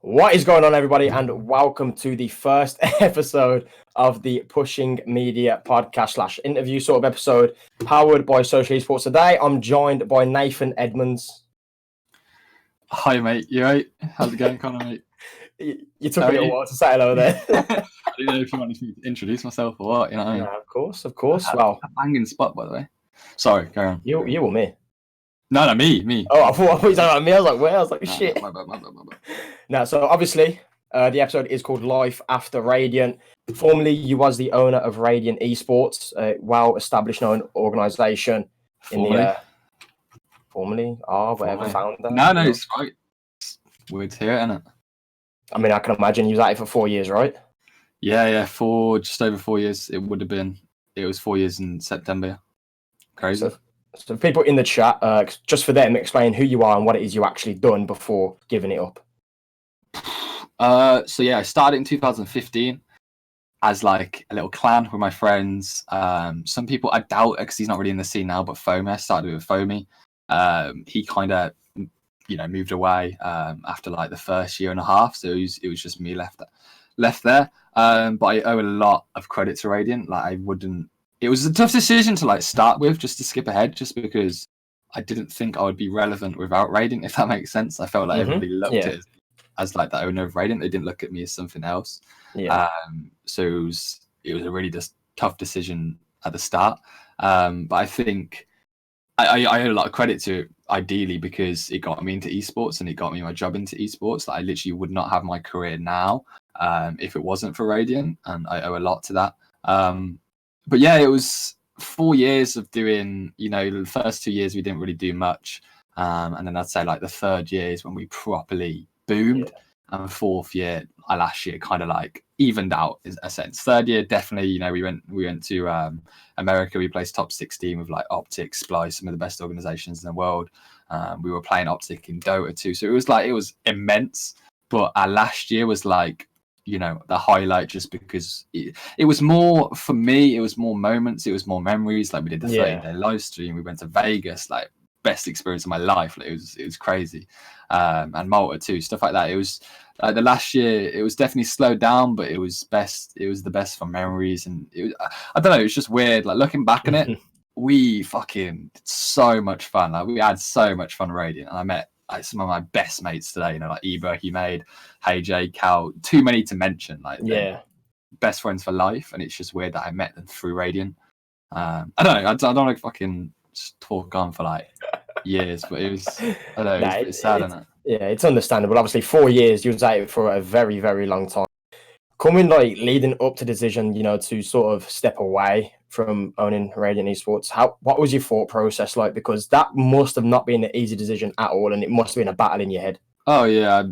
What is going on, everybody, and welcome to the first episode of the Pushing Media podcast / interview sort of episode powered by Social Esports. Today, I'm joined by Nathan Edmonds. Hi, mate. You right? How's it going, Connor, mate? You took a little while to say hello there. I didn't know if you wanted me to introduce myself or what. You know what I mean? Yeah, of course. Well, a banging spot, by the way. Sorry, carry on. You or me? No, me. Oh, I thought you were talking about me. I was like, where? I was like, shit. My bad. No, so obviously, the episode is called Life After Radiant. Formerly, you was the owner of Radiant Esports, a well-established known organisation in the formerly, founder. No, it's right. It's weird to hear, isn't it? I mean, I can imagine you was at it for 4 years, right? Yeah, just over 4 years. It would have been. It was 4 years in September. Crazy. So people in the chat, just for them, explain who you are and what it is you actually done before giving it up. So yeah, I started in 2015 as like a little clan with my friends. Some people I doubt because he's not really in the scene now, but Foamy. I started with Foamy. He kind of, moved away after like the first year and a half. So it was just me left there. But I owe a lot of credit to Radiant. Like it was a tough decision to like start with, just to skip ahead, just because I didn't think I would be relevant without Radiant, if that makes sense. I felt like everybody looked at it as like the owner of Radiant. They didn't look at me as something else. Yeah. So it was a really just tough decision at the start. But I think I owe a lot of credit to it, ideally, because it got me into esports and it got me my job into esports. Like, I literally would not have my career now if it wasn't for Radiant, and I owe a lot to that. But yeah, it was 4 years of doing, the first 2 years we didn't really do much. And then I'd say like the third year is when we properly boomed. Yeah. And fourth year, last year kind of like evened out in a sense. Third year, definitely, we went to America. We placed top 16 with like Optic, Splice, some of the best organizations in the world. We were playing Optic in Dota too. So it was immense. But our last year was like, the highlight, just because it was more, for me, it was more moments, it was more memories. Like, we did the 30-day live stream, we went to Vegas, like best experience of my life. Like, it was crazy. And Malta too, stuff like that. It was like the last year, it was definitely slowed down, but it was the best for memories. And it was, I don't know, it's just weird. Like, looking back on it, we fucking did so much fun. Like, we had so much fun Radiant, and I met like some of my best mates today, like Ebra, he made, Hey J, Cal, too many to mention. Like, best friends for life, and it's just weird that I met them through Radiant. I don't know. I don't want to fucking just talk on for like years, but it was, I don't know, it's sad, isn't it? Yeah, it's understandable. Obviously, 4 years, you was at it for a very, very long time. Coming like leading up to the decision, to sort of step away from owning Radiant Esports, what was your thought process like? Because that must have not been an easy decision at all, and it must have been a battle in your head. Oh yeah.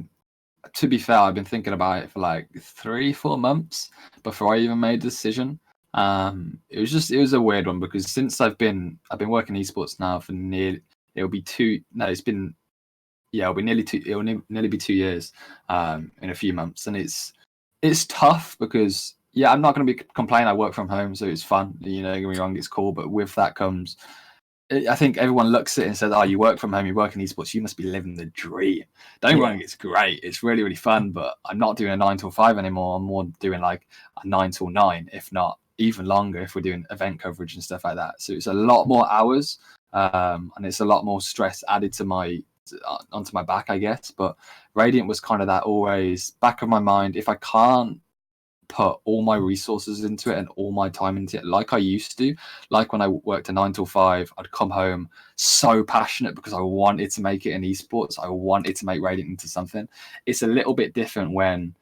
To be fair, I've been thinking about it for like 3-4 months before I even made the decision. It was a weird one, because since I've been working esports now for it'll be nearly be 2 years in a few months, and it's tough because I'm not going to be complaining. I work from home, so it's fun. Don't get me wrong, it's cool, but with that comes, I think everyone looks at it and says, "Oh, you work from home, you work in esports, you must be living the dream." Don't get me wrong, it's great, it's really, really fun, but I'm not doing a 9 till 5 anymore. I'm more doing like a 9 till 9, if not even longer, if we're doing event coverage and stuff like that. So it's a lot more hours, and it's a lot more stress added onto my back, I guess. But Radiant was kind of that always back of my mind. If I can't put all my resources into it and all my time into it like I used to, like when I worked a 9 till 5, I'd come home so passionate because I wanted to make it in esports. I wanted to make Radiant into something. It's a little bit different when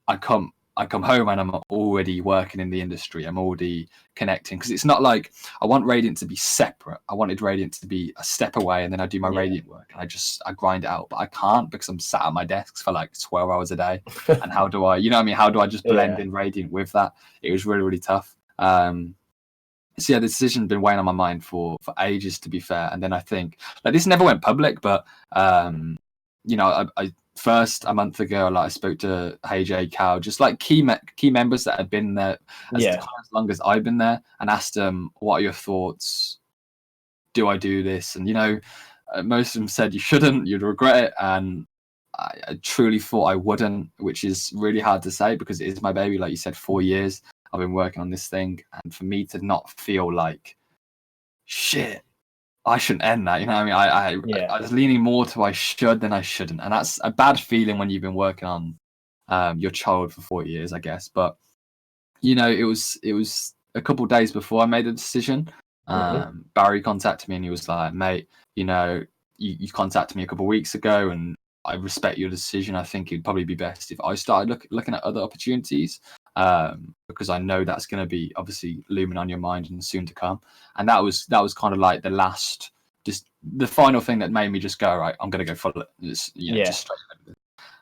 I come home and I'm already working in the industry. I'm already connecting, because it's not like I want Radiant to be separate. I wanted Radiant to be a step away, and then I do my Radiant work and I grind it out. But I can't, because I'm sat at my desks for like 12 hours a day. And how do I, how do I just blend in Radiant with that? It was really, really tough. So yeah, the decision's been weighing on my mind for ages, to be fair. And then I think, like, this never went public, but I first, a month ago, like, I spoke to Hey J, Cal, just like key members that had been there as long as I've been there, and asked them, "What are your thoughts? Do I do this?" And most of them said you shouldn't, you'd regret it. And I truly thought I wouldn't, which is really hard to say because it is my baby. Like you said, 4 years I've been working on this thing, and for me to not feel like shit, I shouldn't end that. You know what I mean? I was leaning more to I should than I shouldn't, and that's a bad feeling when you've been working on your child for 4 years, I guess. But you know, it was a couple of days before I made the decision. Barry contacted me and he was like, "Mate, you know, you contacted me a couple of weeks ago, and I respect your decision. I think it'd probably be best if I started looking at other opportunities, because I know that's going to be obviously looming on your mind and soon to come." And that was kind of like just the final thing that made me just go, right, I'm going to go for it. Just straight.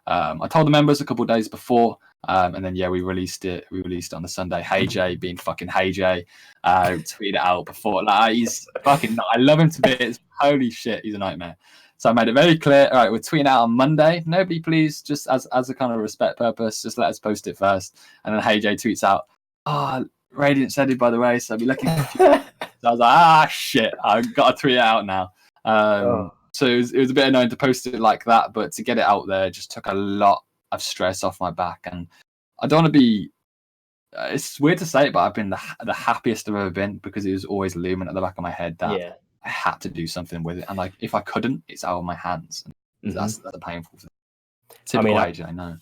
I told the members a couple of days before, and then we released it. We released it on the Sunday. Hey Jay, being fucking Hey Jay, tweeted it out before. Like, he's fucking. I love him to bits. Holy shit, he's a nightmare. So I made it very clear. All right, we're tweeting out on Monday. Nobody, please, just as a kind of respect purpose, just let us post it first. And then Hey Jay tweets out, Radiant said it, by the way, so I'll be looking. So I was like, shit, I've got to tweet it out now. So it was a bit annoying to post it like that, but to get it out there just took a lot of stress off my back. And I don't want to be, it's weird to say it, but I've been the happiest I've ever been, because it was always looming at the back of my head that I had to do something with it. And like, if I couldn't, it's out of my hands. And that's a painful thing. Typical age, I know.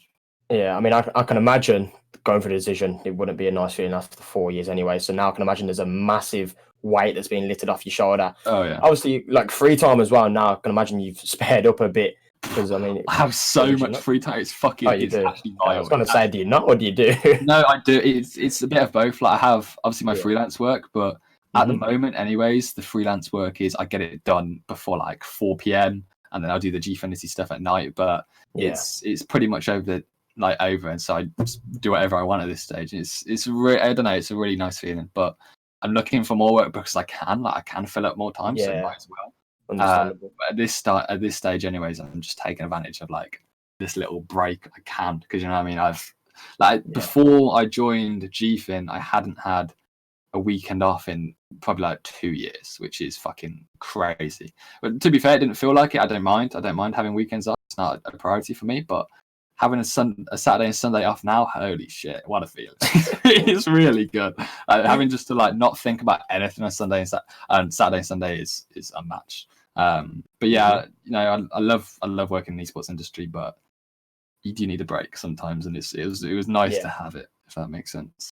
Yeah, I mean, I can imagine going for the decision. It wouldn't be a nice feeling after 4 years anyway. So now I can imagine there's a massive weight that's being lifted off your shoulder. Oh yeah. Obviously, like free time as well. Now I can imagine you've spared up a bit, because I mean, I have so much free time. It's fucking. You do. Actually I was going to say, do you not, or do you do? No, I do. It's a bit of both. Like, I have obviously my freelance work, but at the moment, anyways, the freelance work is I get it done before like 4 p.m. and then I'll do the Gfinity stuff at night. But it's pretty much over, and so I just do whatever I want at this stage. It's really, I don't know, it's a really nice feeling. But I'm looking for more work because I can fill up more time, so might as well. Understandable. But at this stage, anyways, I'm just taking advantage of like this little break I can, because you know what I mean. I've before I joined GFin, I hadn't had a weekend off in probably like 2 years, which is fucking crazy. But to be fair, it didn't feel like it. I don't mind having weekends off. It's not a priority for me, but having a Saturday and Sunday off now, holy shit, what a feeling. It's really good. Having just to like not think about anything on Sunday and Saturday and Sunday is unmatched. But yeah, you know, I love working in the esports industry, but you do need a break sometimes, and it was nice to have it, if that makes sense.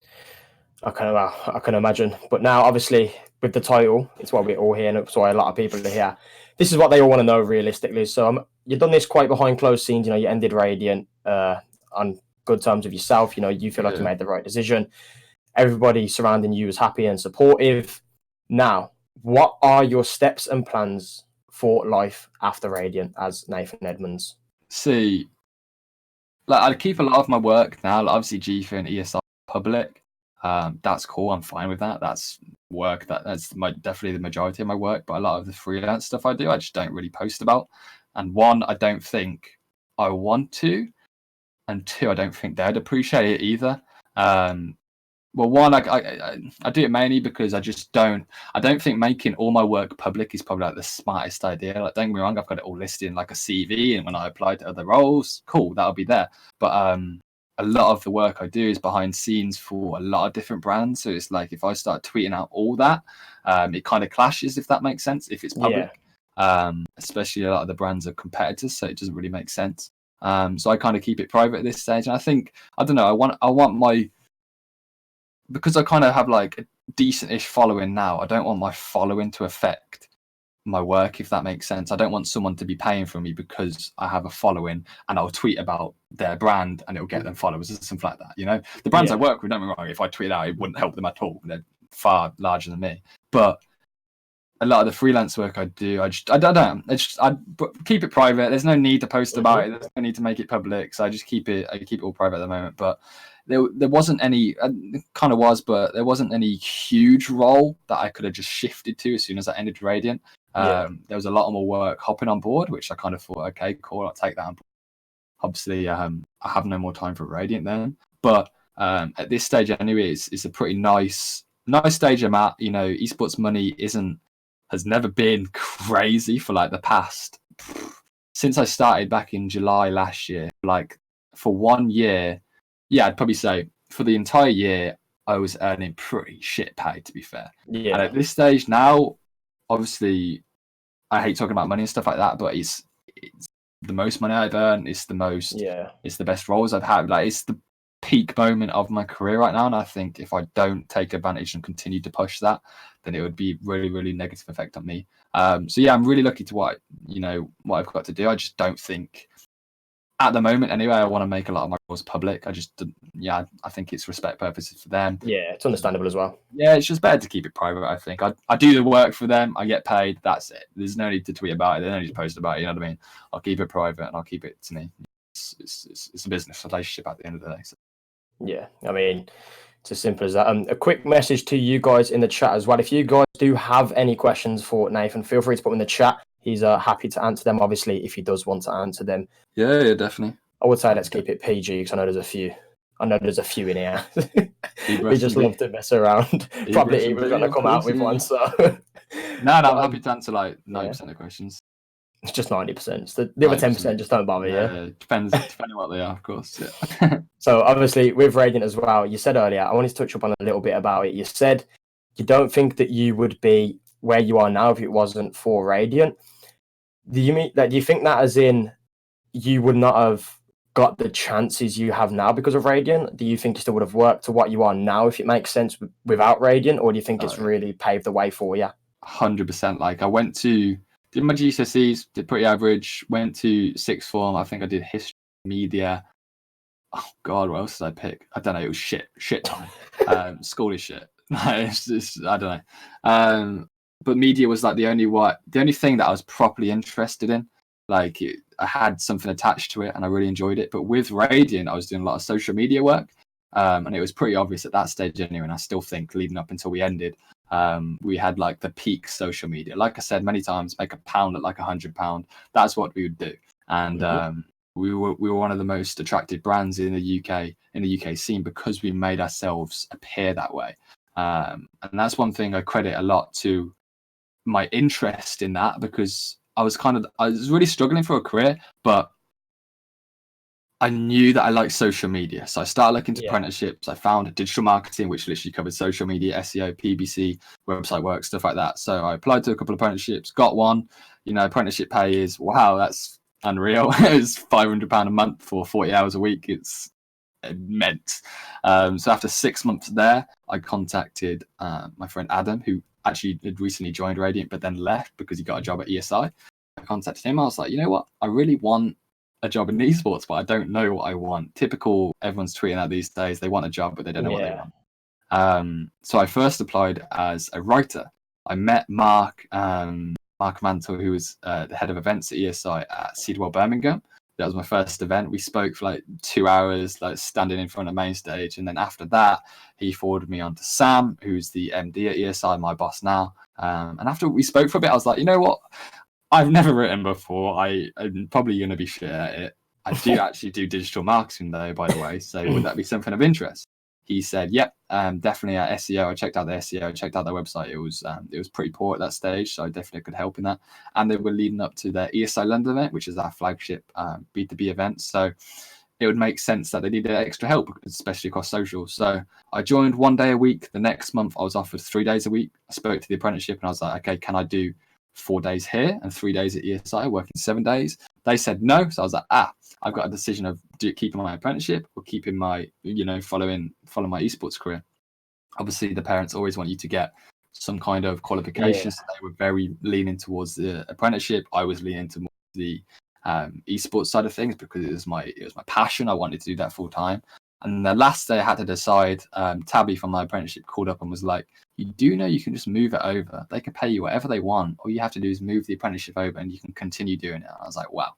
I can imagine. But now, obviously, with the title, it's what we're all hearing. It's why a lot of people are here. This is what they all want to know, realistically. So you've done this quite behind closed scenes. You know, you ended Radiant on good terms with yourself. You know, you feel like you made the right decision. Everybody surrounding you is happy and supportive. Now, what are your steps and plans for life after Radiant as Nathan Edmonds? See, like, I keep a lot of my work now. Like, obviously, GFA and ESI public. That's cool. I'm fine with that. That's work. That's definitely the majority of my work. But a lot of the freelance stuff I do, I just don't really post about. And one, I don't think I want to, and two, I don't think they'd appreciate it either. Well, one, I do it mainly because I don't think making all my work public is probably like the smartest idea. Like, don't get me wrong, I've got it all listed in like a CV, and when I apply to other roles, cool, that'll be there. But a lot of the work I do is behind scenes for a lot of different brands. So it's like, if I start tweeting out all that, it kind of clashes, if that makes sense, if it's public. Especially a lot of the brands are competitors, so it doesn't really make sense. So I kind of keep it private at this stage. And I think, I don't know, I want my, because I kind of have like a decent-ish following now, I don't want my following to affect my work, if that makes sense. I don't want someone to be paying for me because I have a following and I'll tweet about their brand and it'll get them followers or something like that. You know, the brands I work with, don't get me wrong, if I tweet out, it wouldn't help them at all. They're far larger than me. But a lot of the freelance work I do, I keep it private. There's no need to post about it. There's no need to make it public. So I keep it all private at the moment. But there wasn't any, it kind of was, but there wasn't any huge role that I could have just shifted to as soon as I ended Radiant. There was a lot more work hopping on board, which I kind of thought, okay, cool, I'll take that on board. Obviously, I have no more time for Radiant then. But at this stage anyway, it's a pretty nice stage I'm at. You know, esports money has never been crazy for like the past since I started back in July last year, like for 1 year, yeah, I'd probably say for the entire year, I was earning pretty shit pay, to be fair. Yeah. And at this stage now, obviously, I hate talking about money and stuff like that, but it's the most money I've earned. It's the most, Yeah. it's the best roles I've had. Like, it's the peak moment of my career right now. And I think if I don't take advantage and continue to push that, then it would be really, really negative effect on me. So yeah, I'm really lucky to what I've got to do. I just don't think at the moment anyway, I want to make a lot of my roles public. I think it's respect purposes for them. Yeah, it's understandable as well. Yeah, it's just better to keep it private, I think. I do the work for them, I get paid, that's it. There's no need to tweet about it, there's no need to post about it, you know what I mean? I'll keep it private and I'll keep it to me. It's a business relationship at the end of the day. So. Yeah, I mean, it's as simple as that. A quick message to you guys in the chat as well. If you guys do have any questions for Nathan, feel free to put them in the chat. He's happy to answer them, obviously, if he does want to answer them. Yeah, definitely. I would say let's keep it PG because I know there's a few. In here. We just love to mess around. Probably he was going to come out with one, so. No, I'm happy to answer like 90% of questions. It's just 90%. The other 10% just don't bother you. Depending what they are, of course. Yeah. So obviously with Radiant as well, you said earlier, I wanted to touch up on a little bit about it. You said you don't think that you would be where you are now if it wasn't for Radiant. Do you mean that? Do you think that as in you would not have got the chances you have now because of Radiant? Do you think you still would have worked to what you are now if it makes sense without Radiant, or do you think it's really paved the way for you? 100%. Like I did my GCSEs, did pretty average, went to sixth form. I think I did history, media. Oh God, what else did I pick? I don't know. It was shit time. School is shit. I don't know. But media was like the only thing that I was properly interested in. Like I had something attached to it, and I really enjoyed it. But with Radiant, I was doing a lot of social media work, and it was pretty obvious at that stage anyway. And I still think leading up until we ended, we had like the peak social media. Like I said many times, make £1 look like £100. That's what we would do, and we were one of the most attractive brands in the UK scene because we made ourselves appear that way. And that's one thing I credit a lot to my interest in that, because I was really struggling for a career, but I knew that I liked social media. So I started looking into apprenticeships. I found digital marketing, which literally covered social media, SEO, PPC, website work, stuff like that. So I applied to a couple of apprenticeships, got one. Apprenticeship pay is, wow, that's unreal. It's £500 a month for 40 hours a week. It's immense. So after 6 months there, I contacted my friend Adam, who actually had recently joined Radiant, but then left because he got a job at ESI. I contacted him. I was like, you know what? I really want a job in esports, but I don't know what I want. Typical, everyone's tweeting out these days. They want a job, but they don't know what they want. So I first applied as a writer. I met Mark Mantle, who was the head of events at ESI at Seedwell Birmingham. That was my first event. We spoke for like 2 hours, like standing in front of the main stage. And then after that, he forwarded me on to Sam, who's the MD at ESI, my boss now. And after we spoke for a bit, I was like, you know what? I've never written before. I'm probably going to be shit at it. I do actually do digital marketing though, by the way. So would that be something of interest? He said, yep, definitely at SEO. I checked out the SEO, I checked out their website. It was pretty poor at that stage, so I definitely could help in that. And they were leading up to their ESI London event, which is our flagship B2B event. So it would make sense that they needed extra help, especially across social. So I joined 1 day a week. The next month, I was offered 3 days a week. I spoke to the apprenticeship and I was like, okay, can I do 4 days here and 3 days at ESI, working 7 days? They said no. So I was like, I've got a decision of keeping my apprenticeship or keeping my, following my esports career. Obviously, the parents always want you to get some kind of qualifications. So they were very leaning towards the apprenticeship. I was leaning towards the esports side of things because it was my passion. I wanted to do that full time. And the last day I had to decide, Tabby from my apprenticeship called up and was like, you do know you can just move it over. They can pay you whatever they want. All you have to do is move the apprenticeship over and you can continue doing it. And I was like, wow,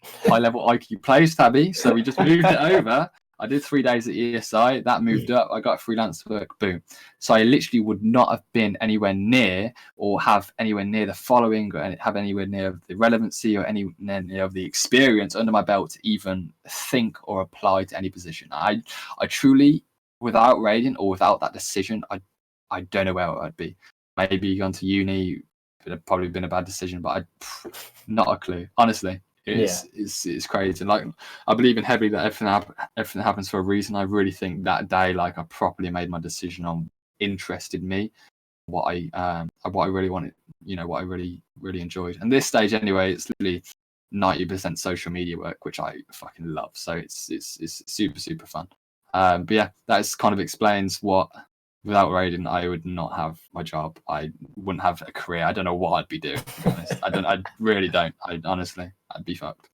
high level IQ plays, Tabby. So we just moved it over. I did 3 days at ESI. That moved up. I got freelance work. Boom. So I literally would not have been anywhere near or have anywhere near the following or have anywhere near the relevancy or anywhere near of the experience under my belt to even think or apply to any position. I truly, without Radiant or without that decision, I don't know where I'd be. Maybe gone to uni. It would have probably been a bad decision, but not a clue. Honestly, It's crazy. Like, I believe in heavily that everything happens for a reason. I really think that day, like, I properly made my decision on interested me, what I really wanted, what I really enjoyed. And this stage anyway, it's literally 90% social media work, which I fucking love. So it's super fun. But yeah, that kind of explains what, without Raiden, I would not have my job. I wouldn't have a career. I don't know what I'd be doing, to be honest. I really don't. Honestly, I'd be fucked.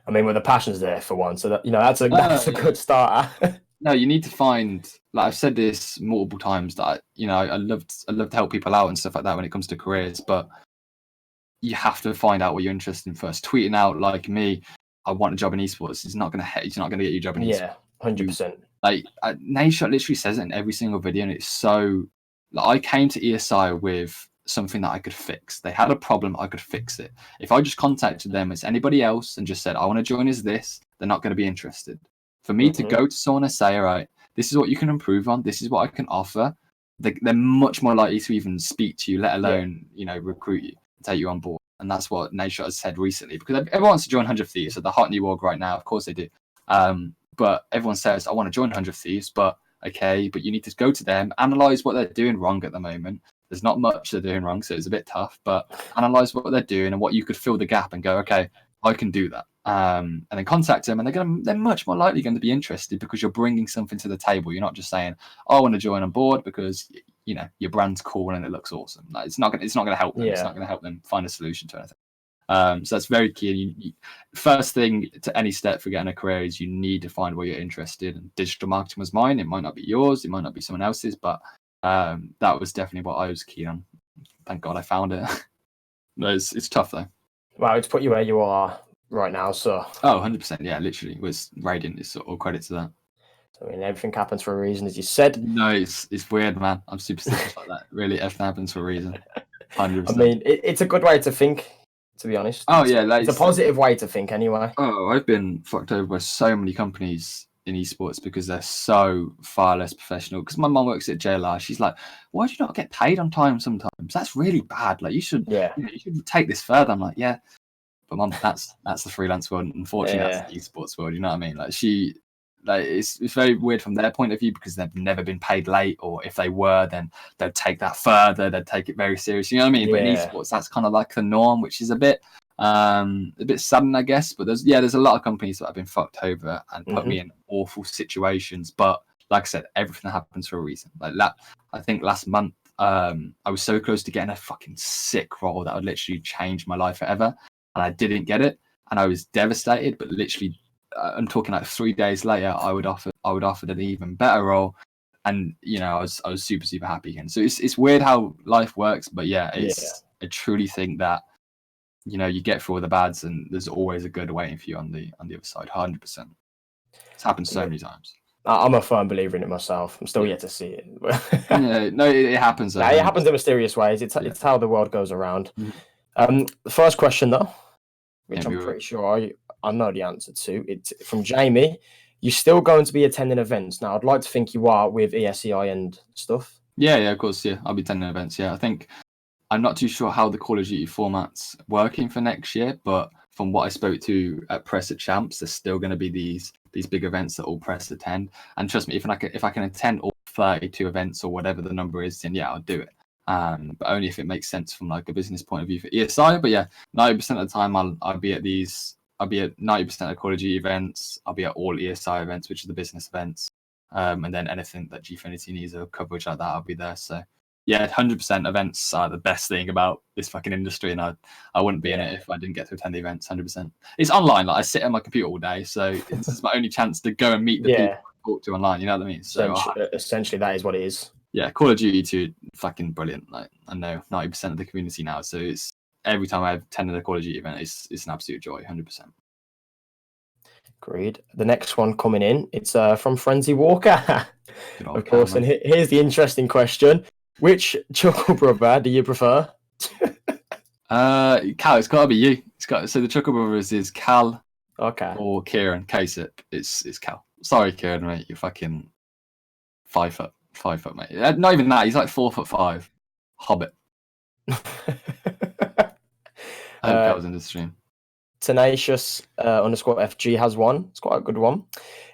I mean, well, the passion's there for one, so that that's a good start. No, you need to find, like I've said this multiple times, that I love to help people out and stuff like that when it comes to careers, but you have to find out what you're interested in first. Tweeting out like me, I want a job in esports, it's not gonna get you a job in esports. Yeah, 100%. Like, Nashot literally says it in every single video, and it's so. Like, I came to ESI with something that I could fix. They had a problem, I could fix it. If I just contacted them as anybody else and just said, I want to join as this, they're not going to be interested. For me to go to someone and say, all right, this is what you can improve on, this is what I can offer, they're much more likely to even speak to you, let alone, recruit you, take you on board. And that's what Nashot has said recently, because everyone wants to join 100 Thieves, so the hot new org right now, of course they do. But everyone says, I want to join 100 Thieves, but you need to go to them, analyze what they're doing wrong at the moment. There's not much they're doing wrong, so it's a bit tough, but analyze what they're doing and what you could fill the gap and go, okay, I can do that. And then contact them, and they're much more likely going to be interested because you're bringing something to the table. You're not just saying, oh, I want to join on board because, your brand's cool and it looks awesome. Like, it's not going to help them. Yeah. It's not going to help them find a solution to anything. So that's very key. First thing to any step for getting a career is you need to find what you're interested in. Digital marketing was mine. It might not be yours. It might not be someone else's, but that was definitely what I was keen on. Thank God I found it. It's tough though. Wow, it's put you where you are right now. So 100%. Yeah, literally. Was Radiant. It's all credit to that. I mean, everything happens for a reason, as you said. No, it's weird, man. I'm superstitious like that. Really, everything happens for a reason. 100%. I mean, it's a good way to think, to be honest. It's a positive way to think anyway. Oh, I've been fucked over by so many companies in esports because they're so far less professional. Because my mum works at JLR, she's like, why do you not get paid on time sometimes? That's really bad. Like, you should take this further. I'm like, yeah, but mum, that's the freelance world. Unfortunately, that's the esports world. You know what I mean? Like, it's very weird from their point of view because they've never been paid late, or if they were, then they'd take that further. They'd take it very seriously. You know what I mean? But in esports, that's kind of like the norm, which is a bit sudden, I guess. But there's a lot of companies that have been fucked over and put me in awful situations. But like I said, everything happens for a reason. Like that, I think last month, I was so close to getting a fucking sick role that would literally change my life forever, and I didn't get it, and I was devastated. But literally, I'm talking like 3 days later, I would offer an even better role, and I was super happy again. So it's weird how life works, but I truly think that you get through all the bads, and there's always a good waiting for you on the other side. 100%. It's happened so many times. I'm a firm believer in it myself. I'm still yet to see it. It happens. It happens in mysterious ways. It's how the world goes around. The first question though, which I'm pretty sure I know the answer to. It's from Jamie. You're still going to be attending events now? I'd like to think you are with ESEI and stuff. Yeah, of course. Yeah, I'll be attending events. Yeah, I think I'm not too sure how the Call of Duty format's working for next year, but from what I spoke to at Press at Champs, there's still going to be these big events that all press attend. And trust me, if I can attend all 32 events or whatever the number is, then I'll do it. But only if it makes sense from like a business point of view for ESI. But 90% of the time I'll be at 90% of Call of Duty events. I'll be at all ESI events, which are the business events. And then anything that Gfinity needs a coverage like that, I'll be there. So 100% events are the best thing about this fucking industry, and I wouldn't be in it if I didn't get to attend the events. 100%. It's online. Like, I sit on my computer all day, so this is my only chance to go and meet the people I talk to online. You know what I mean? So essentially, that is what it is. Yeah, Call of Duty 2, fucking brilliant. Like, I know 90% of the community now, so it's every time I've attended a Call of Duty event, it's an absolute joy. 100%. Agreed. The next one coming in, it's from Frenzy Walker, of course. And here's the interesting question. Which Chuckle Brother do you prefer? Cal, it's got to be you. So the Chuckle Brothers is Cal, or Kieran, Kasip. It's Cal. Sorry, Kieran, mate. You're fucking 5 foot, mate. Not even that. He's like 4'5". Hobbit. I hope Cal's in the stream. Tenacious underscore FG has one. It's quite a good one.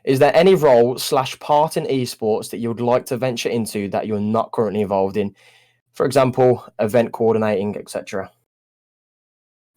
Is there any role / part in esports that you would like to venture into that you're not currently involved in? For example, event coordinating, etc.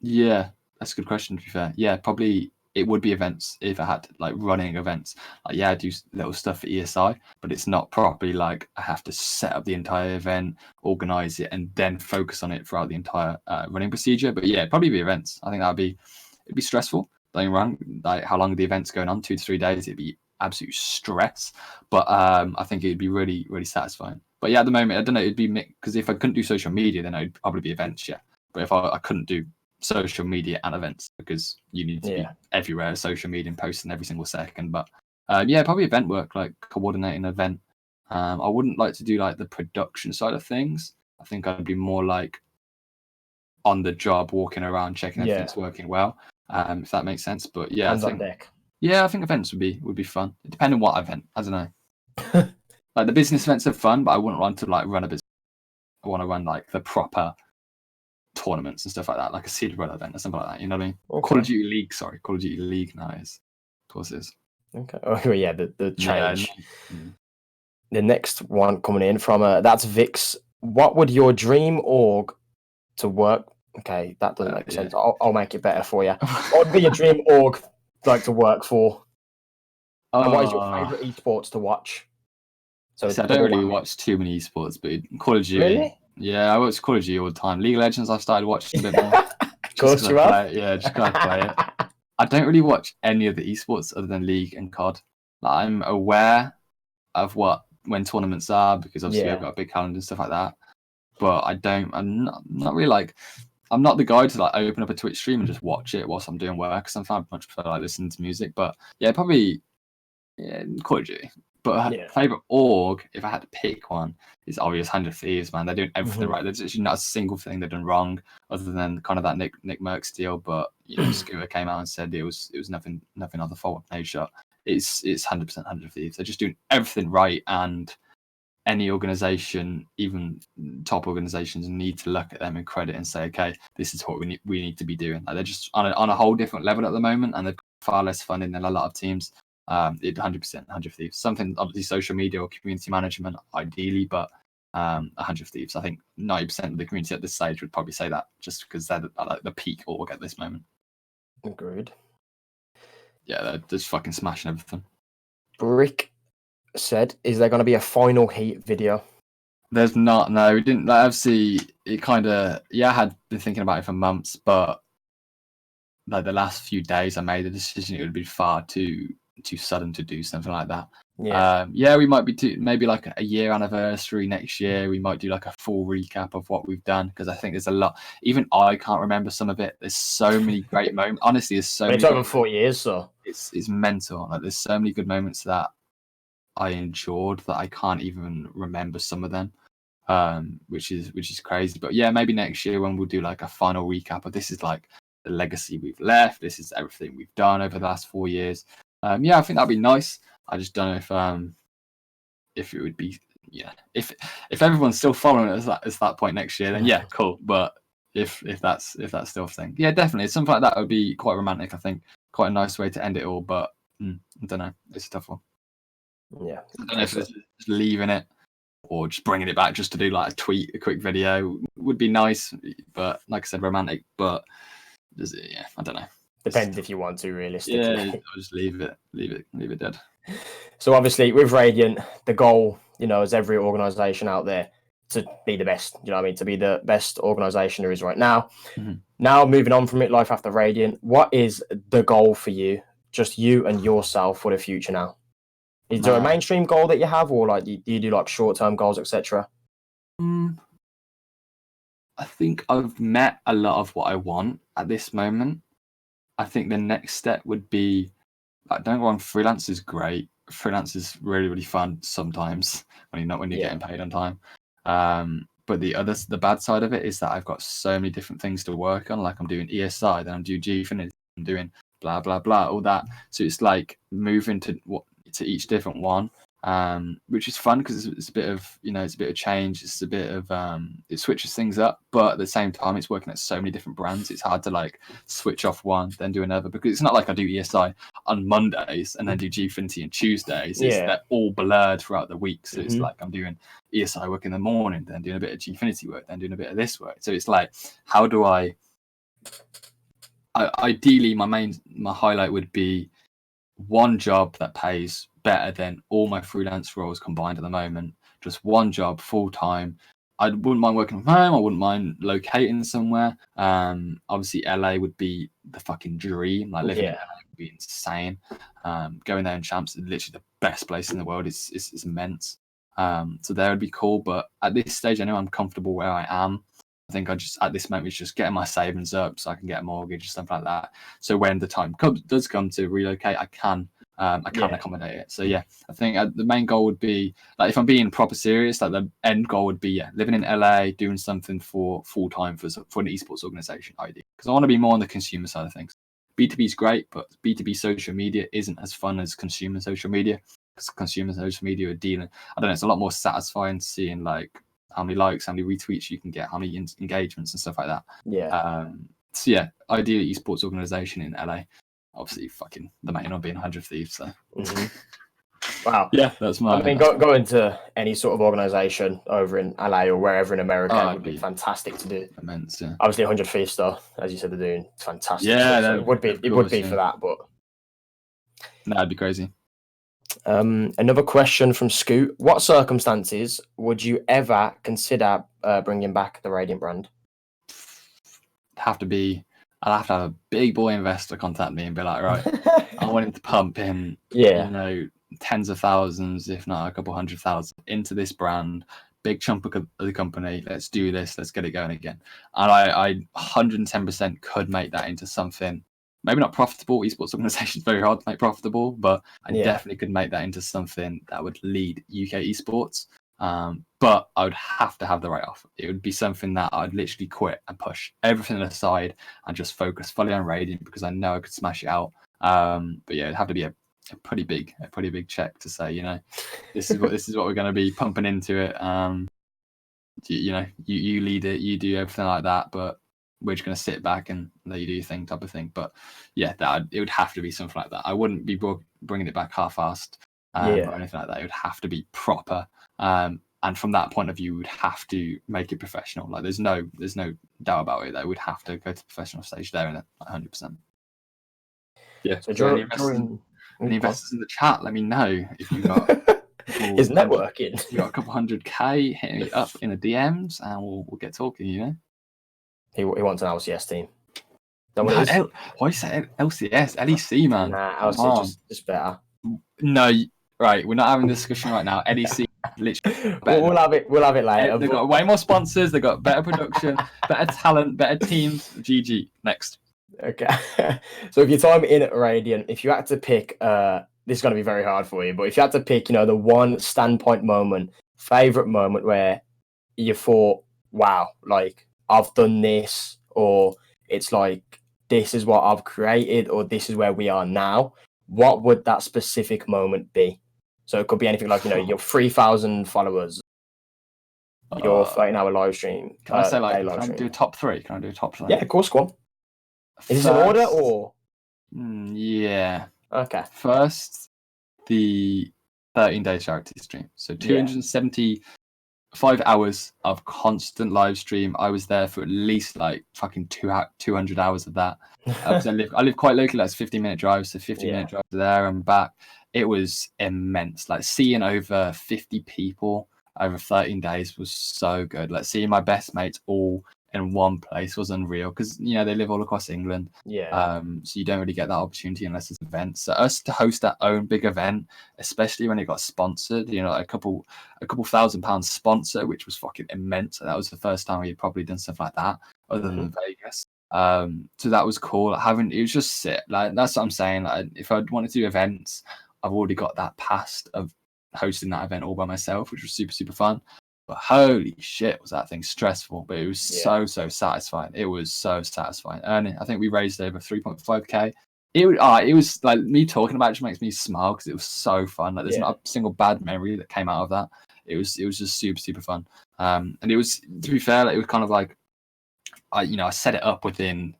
Yeah, that's a good question, to be fair. Yeah, probably it would be events if I had like running events. Like, yeah, I do little stuff for ESI, but it's not properly like I have to set up the entire event, organize it, and then focus on it throughout the entire running procedure. But yeah, probably be events. I think it'd be stressful. Don't get me wrong. Like, how long are the events going on? 2 to 3 days. It'd be absolute stress. But I think it'd be really, really satisfying. But yeah, at the moment, I don't know. It'd be because if I couldn't do social media, then it'd probably be events. Yeah. But if I couldn't do social media and events, because you need to be everywhere, social media and posting every single second. But yeah, probably event work, like coordinating an event. I wouldn't like to do like the production side of things. I think I'd be more like on the job, walking around, checking everything's working well. If that makes sense. But yeah, Hands on deck. Yeah, I think events would be fun. Depending on what event, I don't know. Like the business events are fun, but I wouldn't want to like run a business. I want to run like the proper tournaments and stuff like that, like a seed run event or something like that. You know what I mean? Okay. Call of Duty League now is, of course, is. Okay. Oh yeah, the change. Yeah. The next one coming in from that's Vix. What would your dream org to work? Okay, that doesn't make sense. I'll make it better for you. What would be your dream org like to work for? And what is your favorite esports to watch? So I don't really watch too many esports, but Call of Duty. Really? Yeah, I watch Call of Duty all the time. League of Legends, I started watching a bit more. Of course you have. Yeah, just gotta play it. I don't really watch any of the esports other than League and COD. Like, I'm aware of when tournaments are, because obviously I've got a big calendar and stuff like that. But I'm not really like, I'm not the guy to like open up a Twitch stream and just watch it whilst I'm doing work. Because I much prefer like listening to music. But yeah, probably Call of Duty. But favorite org, if I had to pick one, is obvious 100 Thieves, man. They're doing everything right. There's actually not a single thing they've done wrong, other than kind of that Nick Merckx deal. But Scooter came out and said it was nothing of the fault of Nadeshot. It's 100% 100 Thieves. They're just doing everything right, and any organization, even top organizations, need to look at them and credit and say, okay, this is what we need to be doing. Like, they're just on a whole different level at the moment, and they've got far less funding than a lot of teams. 100% 100 Thieves. Something obviously social media or community management ideally, but 100 Thieves. I think 90% of the community at this stage would probably say that, just because they're like the peak org at this moment. Agreed. Yeah, they're just fucking smashing everything. Brick said, "Is there going to be a final heat video?" There's not. No, we didn't. Like, obviously, it kind of. Yeah, I had been thinking about it for months, but like the last few days, I made the decision it would be far too sudden to do something like that. Yeah, we might be maybe like a year anniversary next year. We might do like a full recap of what we've done, because I think there's a lot. Even I can't remember some of it. There's so many great moments. Honestly, there's so many. It's over 4 years, so it's mental. Like, there's so many good moments that I enjoyed that I can't even remember some of them, which is crazy. But yeah, maybe next year when we'll do like a final recap of this is like the legacy we've left. This is everything we've done over the last 4 years. Yeah, I think that'd be nice. I just don't know if it would be, if everyone's still following it at that point next year, then yeah, cool. But if that's still a thing, yeah, definitely something like that would be quite romantic. I think quite a nice way to end it all. But I don't know, it's a tough one. Yeah, I don't know if it's just leaving it or just bringing it back just to do like a quick video would be nice. But like I said, romantic. But I don't know. Depends if you want to, realistically. Yeah, I'll just leave it dead. So obviously with Radiant, the goal, as every organization out there, to be the best, you know what I mean, to be the best organization there is right now. Mm-hmm. Now moving on from it, life after Radiant, what is the goal for you? Just you and yourself for the future now? Is there a mainstream goal that you have, or like do you do like short-term goals, etc.? I think I've met a lot of what I want at this moment. I think the next step would be, like, don't go on, freelance is great. Freelance is really, really fun sometimes when you're getting paid on time. But the bad side of it is that I've got so many different things to work on. Like, I'm doing ESI, then I'm doing Gfinity, I'm doing blah blah blah, all that. So it's like moving to each different one which is fun because it's a bit of it's a bit of change. It's a bit of it switches things up, but at the same time, it's working at so many different brands. It's hard to like switch off one then do another because it's not like I do ESI on Mondays and then do Gfinity on Tuesdays. They're all blurred throughout the week. So it's like I'm doing ESI work in the morning, then doing a bit of Gfinity work, then doing a bit of this work. So it's like, how do I ideally my highlight would be one job that pays better than all my freelance roles combined at the moment. Just one job full time. I wouldn't mind working from home. I wouldn't mind locating somewhere. Obviously LA would be the fucking dream. Like living in LA would be insane. Going there in champs is literally the best place in the world. It's immense. So there would be cool. But at this stage, I know I'm comfortable where I am. I think I just at this moment is just getting my savings up so I can get a mortgage and stuff like that. So when the time does come to relocate, I can accommodate it. So yeah, I think the main goal would be, like, if I'm being proper serious, like the end goal would be living in LA, doing something for full time for an esports organization, ideally, because I want to be more on the consumer side of things. B2B is great, but B2B social media isn't as fun as consumer social media, because consumer social media are dealing. I don't know. It's a lot more satisfying seeing like how many likes, how many retweets you can get, how many engagements and stuff like that. So yeah, ideally esports organization in LA. Obviously, fucking the main one being 100 Thieves. So. Wow. Yeah, that's my. I mean, go into any sort of organization over in LA or wherever in America would be fantastic to do. Immense, yeah. Obviously, 100 Thieves stuff, as you said, they're doing fantastic. Yeah, so it would be for that, but no, it'd be crazy. Another question from Scoot: what circumstances would you ever consider bringing back the Radiant brand? I'd have to have a big boy investor contact me and be like, right, I want him to pump in, tens of thousands, if not a couple 100,000 into this brand, big chunk of the company. Let's do this. Let's get it going again. And I 110% could make that into something. Maybe not profitable. Esports organization is very hard to make profitable, but I definitely could make that into something that would lead UK esports. But I would have to have the right offer. It would be something that I'd literally quit and push everything aside and just focus fully on Radiant because I know I could smash it out. But yeah, it'd have to be a pretty big check to say, this is what we're going to be pumping into it. You lead it, you do everything like that, but we're just going to sit back and let you do your thing, type of thing. But yeah, it would have to be something like that. I wouldn't be bringing it back half-assed or anything like that. It would have to be proper. And from that point of view, we would have to make it professional. Like there's no doubt about it. That would have to go to the professional stage there in 100%. Yeah. So any investors in the chat, let me know if you've got. Is networking? You got a couple 100K, hit me up in the DMs, and we'll get talking. He wants an LCS team. Why you say LCS? LEC, man. Nah, LCS just better. No, right. We're not having a discussion right now. LEC, literally. We'll have it later. They've got way more sponsors. They've got better production, better talent, better teams. GG. Next. Okay. So if your time in Radiant, if you had to pick, this is going to be very hard for you, but if you had to pick, the one standpoint moment, favorite moment where you thought, wow, like I've done this, or it's like, this is what I've created, or this is where we are now, what would that specific moment be? So it could be anything like, your 3,000 followers, your 13-hour live stream. Can I say, can I do a top three? Can I do a top three? Yeah, of course, go on. Is this in order, or? Yeah. Okay. First, the 13-day charity stream. So 275 hours of constant live stream. I was there for at least like fucking 200 hours of that. I live quite locally. That's 15-minute drive, so 15-minute drive there and back. It was immense. Like seeing over 50 people over 13 days was so good. Like seeing my best mates all in one place was unreal because they live all across England. So you don't really get that opportunity unless it's events. So us to host our own big event, especially when it got sponsored, a couple £1,000 sponsor, which was fucking immense. That was the first time we had probably done stuff like that, other than Vegas. So that was cool. It was just sick. Like that's what I'm saying. Like if I wanted to do events, I've already got that past of hosting that event all by myself, which was super, super fun. But holy shit, was that thing stressful? But it was so satisfying. It was so satisfying. And I think we raised over 3.5k It was like me talking about it just makes me smile because it was so fun. Like there's Yeah. not a single bad memory that came out of that. It was just super fun. And it was, to be fair, like, it was kind of like I set it up within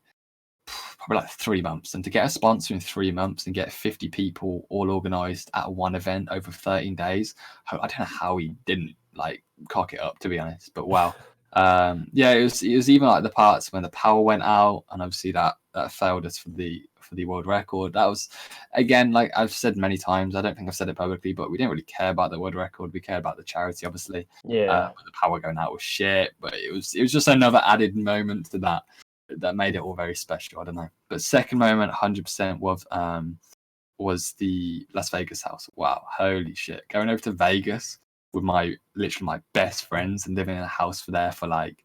probably like 3 months, and to get a sponsor in 3 months and get 50 people all organized at one event over 13 days, I don't know how he didn't like cock it up, to be honest. But wow. Yeah, it was even like the parts when the power went out, and obviously that failed us for the world record. That was, again, like I've said many times, I don't think I've said it publicly, but we didn't really care about the world record. We cared about the charity, obviously. Yeah. The power going out was shit, but it was just another added moment to that made it all very special. I don't know. But second moment, 100% was the Las Vegas house. Wow, holy shit! Going over to Vegas with literally my best friends and living in a house for like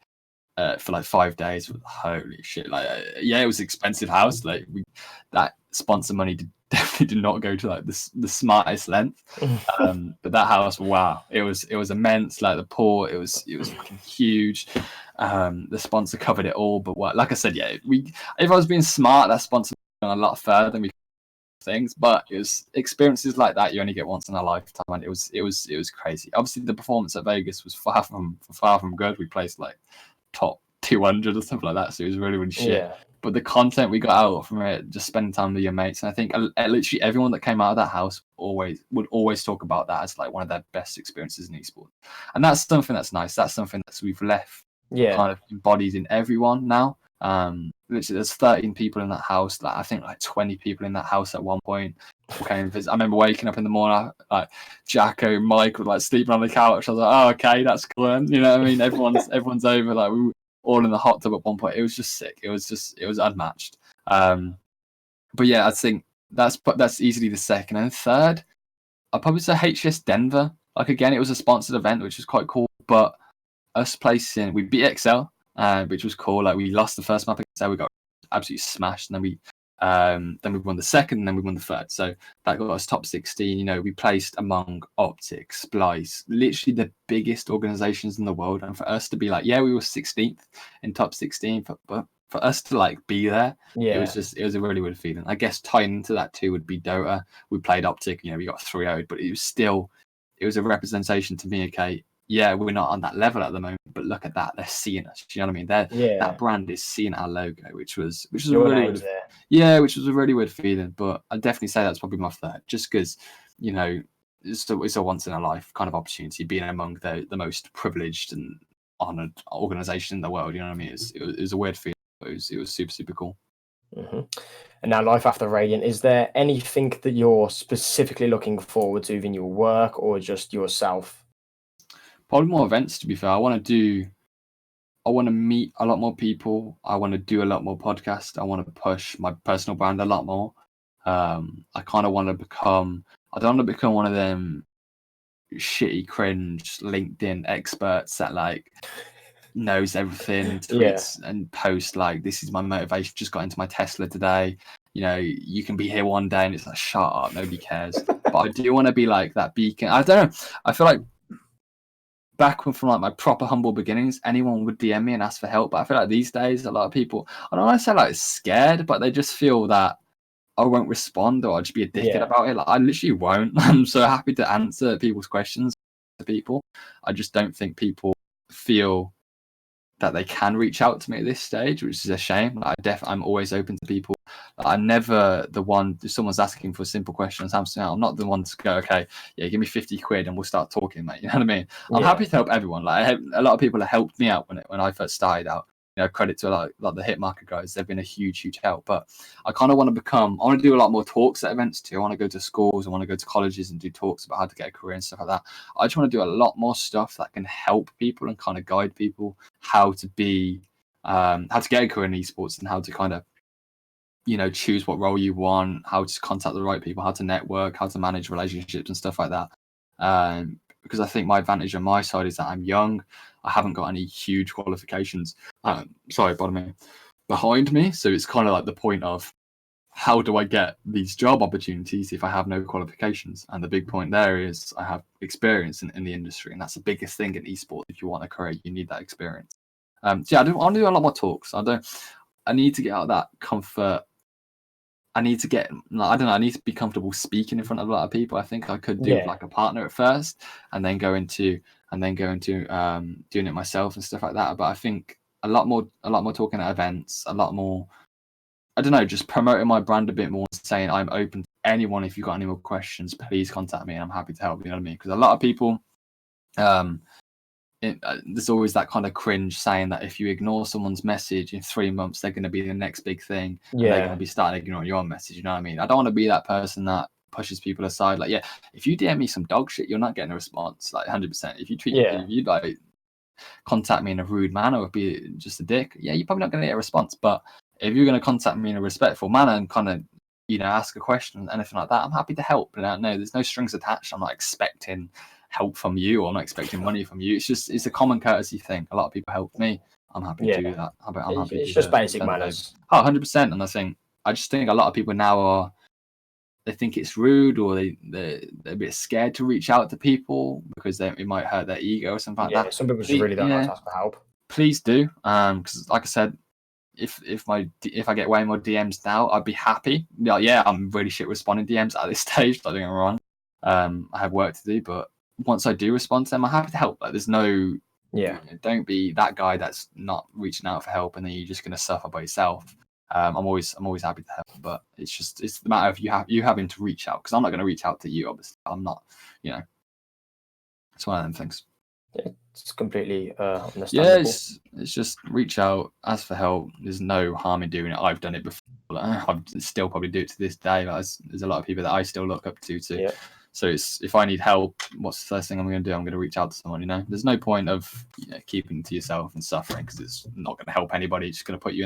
5 days. Holy shit! Like, yeah, it was an expensive house. Like, that sponsor money definitely did not go to like the smartest length. But that house, wow, it was immense. Like the pool, it was fucking huge. The sponsor covered it all. But like I said, yeah, if I was being smart, that sponsor would have gone a lot further than we things. But it was experiences like that you only get once in a lifetime, and it was crazy. Obviously, the performance at Vegas was far from good. We placed like top 200 or something like that, so it was really shit. Yeah. But the content we got out from it, just spending time with your mates, and I think literally everyone that came out of that house would always talk about that as like one of their best experiences in esports. And that's something that's nice. That's something that we've left kind of embodied in everyone now. Literally, there's 13 people in that house. Like, I think like 20 people in that house at one point came and visit. I remember waking up in the morning, like Jacko, Michael, like sleeping on the couch. I was like, oh, okay, that's cool. You know what I mean? Everyone's over. Like, we were all in the hot tub at one point. It was just sick. It was unmatched. But yeah, I think that's easily the second. And third, I'd probably say HCS Denver. Like, again, it was a sponsored event, which was quite cool. But us placing, we beat XL, which was cool. Like, we lost the first map against XL, we got absolutely smashed, and then we won the second, and then we won the third. So that got us top 16. You know, we placed among Optic, Splice, literally the biggest organizations in the world. And for us to be like, yeah, we were 16th in top 16, but for us to like be there, it was a really good feeling. I guess tying into that too would be Dota. We played Optic, you know, we got 3-0'd, but it was a representation to me. Okay, yeah, we're not on that level at the moment, but look at that, they're seeing us. Do you know what I mean? That brand is seeing our logo, which was a really weird, which was a really weird feeling. But I'd definitely say that's probably my third, just because, you know, it's a once in a life kind of opportunity, being among the most privileged and honored organization in the world. You know what I mean? It was a weird feeling, but it was super cool. Mm-hmm. And now, life after Radiant, is there anything that you're specifically looking forward to in your work or just yourself? Probably more events, to be fair. I want to meet a lot more people. I want to do a lot more podcasts. I want to push my personal brand a lot more. I kind of want to become, I don't want to become one of them shitty, cringe LinkedIn experts that like knows everything, tweets and posts like, this is my motivation, just got into my Tesla today. You know, you can be here one day, and it's like, shut up, nobody cares. But I do want to be like that beacon. I don't know. I feel like back from like my proper humble beginnings, anyone would DM me and ask for help. But I feel like these days, a lot of people, I don't want to say like scared, but they just feel that I won't respond or I'll just be a dickhead about it. Like, I literally won't. I'm so happy to answer people's questions to people. I just don't think people feel that they can reach out to me at this stage, which is a shame. Like, I'm always open to people. Like, I'm never the one, if someone's asking for simple questions, I'm not the one to go, okay, yeah, give me 50 quid and we'll start talking, mate. You know what I mean? I'm happy to help everyone. Like, a lot of people have helped me out when I first started out. You know, credit to like the Hitmarker guys. They've been a huge help. But I kind of want to do a lot more talks at events too. I want to go to schools. I want to go to colleges and do talks about how to get a career and stuff like that. I just want to do a lot more stuff that can help people and kind of guide people how to get a career in esports, and how to kind of, you know, choose what role you want, how to contact the right people, how to network, how to manage relationships and stuff like that. Because I think my advantage on my side is that I'm young. I haven't got any huge qualifications. Behind me. So it's kind of like the point of, how do I get these job opportunities if I have no qualifications? And the big point there is I have experience in the industry, and that's the biggest thing in esports. If you want a career, you need that experience. So yeah, I want to do a lot more talks. I need to get out of that comfort I need to get, I don't know, I need to be comfortable speaking in front of a lot of people. I think I could do with like a partner at first, and then go into doing it myself and stuff like that. But I think a lot more talking at events, a lot more, I don't know, just promoting my brand a bit more, saying I'm open to anyone. If you've got any more questions, please contact me and I'm happy to help. You know what I mean? Because a lot of people, there's always that kind of cringe saying that if you ignore someone's message in 3 months, they're going to be the next big thing. And they're going to be starting ignoring your message. You know what I mean? I don't want to be that person that pushes people aside. Like, yeah, if you DM me some dog shit, you're not getting a response. Like 100%. If you like contact me in a rude manner or be just a dick, yeah, you're probably not going to get a response. But if you're going to contact me in a respectful manner and kind of, you know, ask a question, anything like that, I'm happy to help. No, there's no strings attached. I'm not expecting help from you, or I'm not expecting money from you. It's a common courtesy thing. A lot of people help me. I'm happy to do that. I'm happy it's just basic manners. 100%. And I just think a lot of people now they think it's rude, or they're a bit scared to reach out to people because it might hurt their ego or something like that. Some people just really don't like to ask for help. Please do, because like I said, if I get way more DMs now, I'd be happy. Yeah, I'm really shit responding DMs at this stage. Don't get me wrong. I have work to do, but once I do respond to them, I'm happy to help. Like, there's no, don't be that guy that's not reaching out for help and then you're just going to suffer by yourself. I'm always happy to help, but it's the matter of you having to reach out, because I'm not going to reach out to you. Obviously, I'm not. You know, it's one of them things. Yeah, it's completely understandable. Yeah, it's just reach out, ask for help. There's no harm in doing it. I've done it before. I still probably do it to this day. There's a lot of people that I still look up to. Yeah. So if I need help, what's the first thing I'm going to do? I'm going to reach out to someone. You know, there's no point of keeping it to yourself and suffering, because it's not going to help anybody. It's just going to put you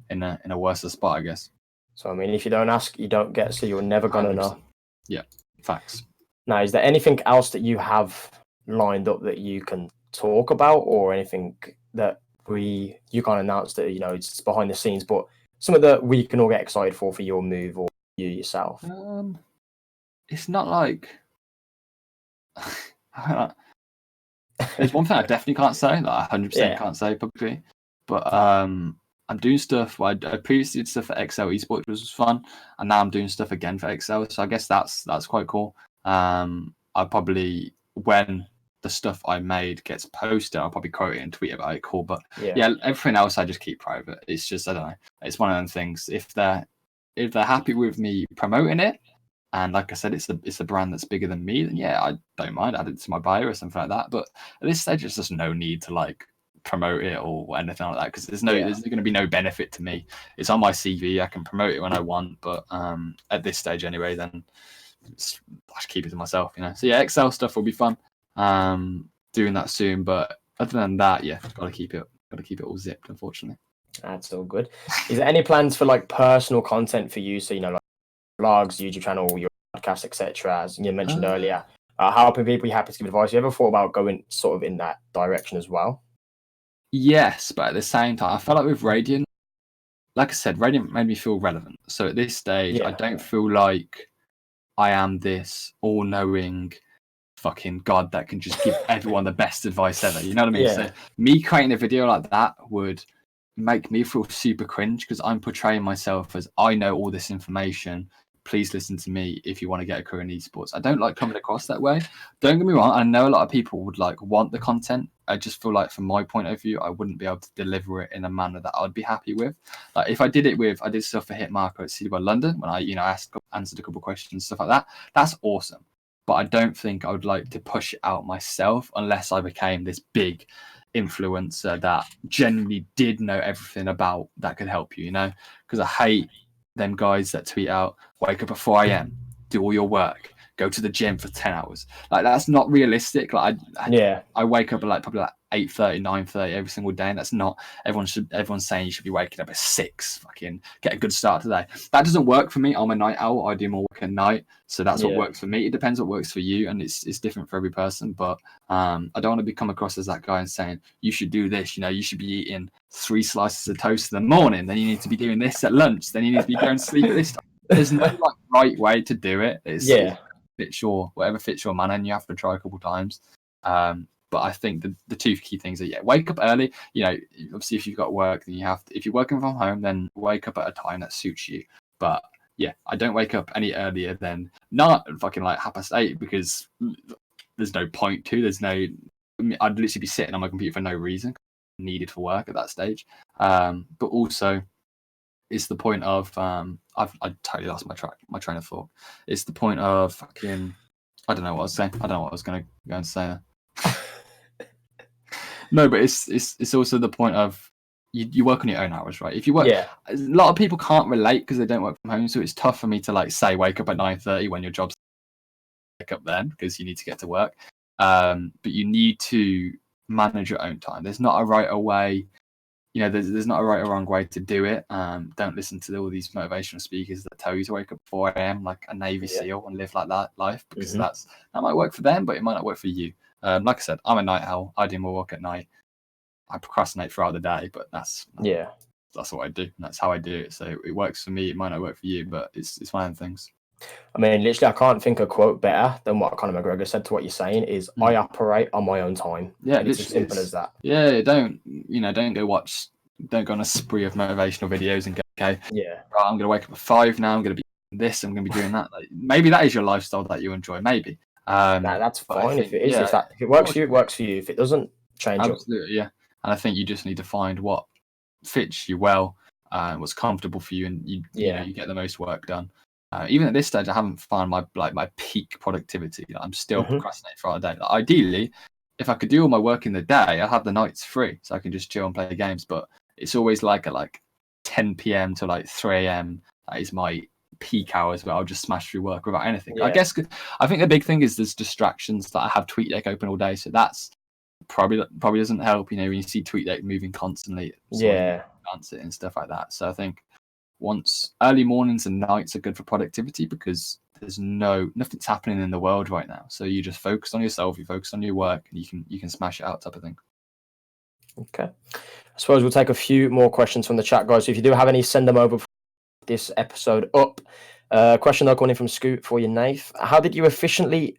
in a worse spot, I guess. So I mean, if you don't ask, you don't get. So you're never going to know. Yeah, facts. Now, is there anything else that you have lined up that you can talk about, or anything that you can't announce that it's behind the scenes, but something that we can all get excited for your move or you yourself? It's not like there's one thing I definitely can't say, like 100% can't say publicly, but I'm doing stuff. I previously did stuff for XL Esports, which was fun, and now I'm doing stuff again for XL. So I guess that's quite cool. I probably, when the stuff I made gets posted, I'll probably quote it and tweet about it. Cool, but yeah, everything else I just keep private. It's just, I don't know. It's one of them things. If they're happy with me promoting it, and like I said, it's a brand that's bigger than me, then yeah, I don't mind adding it to my bio or something like that. But at this stage, there's just no need to like promote it or anything like that, because there's going to be no benefit to me. It's on my CV. I can promote it when I want, but at this stage anyway, then I just keep it to myself, So yeah, Excel stuff will be fun. Doing that soon, but other than that, yeah, gotta keep it all zipped, unfortunately. That's all good. Is there any plans for like personal content for you? So like vlogs, YouTube channel, your podcast, etc. As you mentioned earlier, helping people. You happy to give advice? You ever thought about going sort of in that direction as well? Yes, but at the same time, I felt like with Radiant, like I said, Radiant made me feel relevant. So at this stage, I don't feel like I am this all-knowing fucking god that can just give everyone the best advice ever. You know what I mean? Yeah. So me creating a video like that would make me feel super cringe, because I'm portraying myself as I know all this information. Please listen to me if you want to get a career in esports. I don't like coming across that way. Don't get me wrong. I know a lot of people would like want the content. I just feel like from my point of view, I wouldn't be able to deliver it in a manner that I'd be happy with. Like if I did stuff for Hitmarker at CDY London when I, answered a couple of questions, stuff like that. That's awesome. But I don't think I would like to push it out myself unless I became this big influencer that genuinely did know everything about that could help you, Because I hate them guys that tweet out, wake up at 4 a.m, do all your work, go to the gym for 10 hours. Like, that's not realistic. Like, I wake up at probably 8:30, 9:30 every single day, and that's not, everyone's saying you should be waking up at 6, fucking get a good start today. That doesn't work for me. I'm a night owl. I do more work at night, so that's what works for me. It depends what works for you, and it's different for every person. But I don't want to come across as that guy and saying you should do this. You should be eating 3 slices of toast in the morning, then you need to be doing this at lunch, then you need to be going to sleep at this time. There's no like right way to do it. It's whatever fits your man, and you have to try a couple times. But I think the two key things are, wake up early. Obviously if you've got work, then you have to, if you're working from home, then wake up at a time that suits you. But yeah, I don't wake up any earlier than not fucking like 8:30 because there's no point to. There's no. I'd literally be sitting on my computer for no reason, needed for work at that stage. But also, it's the point of I totally lost my train of thought. It's the point of fucking. I don't know what I was saying. I don't know what I was going to go and say there. No, but it's also the point of you work on your own hours, right? If you work, a lot of people can't relate because they don't work from home, so it's tough for me to like say wake up at 9:30 when your job's wake up then because you need to get to work. But you need to manage your own time. There's not a right way. You know, there's not a right or wrong way to do it. Don't listen to all these motivational speakers that tell you to wake up at 4 a.m. like a Navy SEAL and live like that life because that might work for them, but it might not work for you. Like I said, I'm a night owl. I do more work at night. I procrastinate throughout the day, but that's what I do. That's how I do it. So it works for me. It might not work for you, but it's one of the things. I mean, literally, I can't think of a quote better than what Conor McGregor said to what you're saying is I operate on my own time. Yeah, it's as simple as that. Yeah, don't go on a spree of motivational videos and go, okay, right, I'm going to wake up at 5 now. I'm going to be this. I'm going to be doing that. Like, maybe that is your lifestyle that you enjoy. Maybe. That's fine. If it is, if it works for you, it works for you. If it doesn't, change it. Absolutely, yeah. And I think you just need to find what fits you well, what's comfortable for you, and you know, you get the most work done. Even at this stage, I haven't found my peak productivity. I'm still procrastinating throughout the day. Like, ideally, if I could do all my work in the day, I have the nights free, so I can just chill and play games. But it's always like at 10 p.m. to 3 a.m. That is my peak hours where I'll just smash through work without anything. I guess I think the big thing is there's distractions. That I have TweetDeck open all day, so that's probably doesn't help. You know, when you see TweetDeck moving constantly, answer it and stuff like that. So I think once early mornings and nights are good for productivity because there's nothing's happening in the world right now. So you just focus on yourself, you focus on your work, and you can smash it out type of thing. Okay. I suppose we'll take a few more questions from the chat, guys. So if you do have any, send them over for this episode up. Question though coming in from Scoot for you, Nath. How did you effectively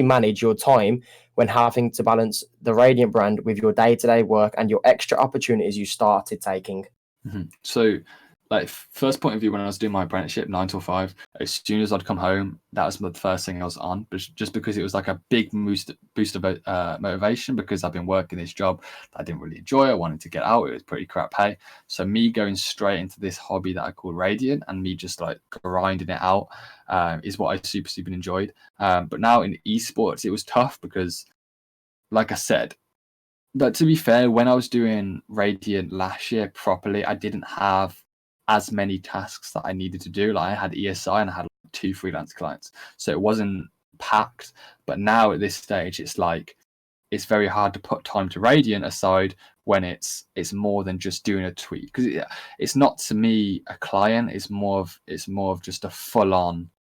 manage your time when having to balance the Radiant brand with your day-to-day work and your extra opportunities you started taking? So, first point of view, when I was doing my apprenticeship 9 till 5, as soon as I'd come home, that was the first thing I was on, but just because it was like a big boost of motivation because I've been working this job that I didn't really enjoy. I wanted to get out. It was pretty crap pay. So me going straight into this hobby that I call Radiant and me just grinding it out is what I super enjoyed. But now in esports, it was tough because, like I said, but to be fair, when I was doing Radiant last year properly, I didn't have as many tasks that I needed to do. I had ESI and I had 2 freelance clients, so it wasn't packed. But now at this stage, it's very hard to put time to Radiant aside when it's more than just doing a tweet, because it's not, to me, a client. It's more of just a full-on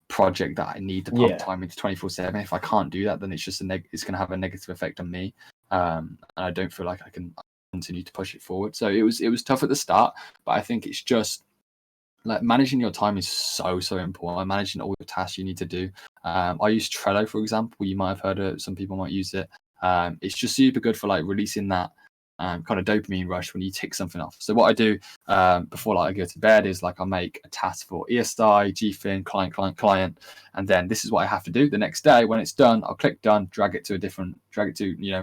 project that I need to pump time into 24/7. If I can't do that, then it's just it's going to have a negative effect on me. And I don't feel like I can continue to push it forward. So it was tough at the start, but I think it's just managing your time is so important. Managing all the tasks you need to do. I use Trello, for example. You might have heard of it. Some people might use it. It's just super good for releasing that kind of dopamine rush when you tick something off. So what I do before I go to bed is I make a task for ESI, GFIN, client, and then this is what I have to do the next day. When it's done, I'll click done, drag it to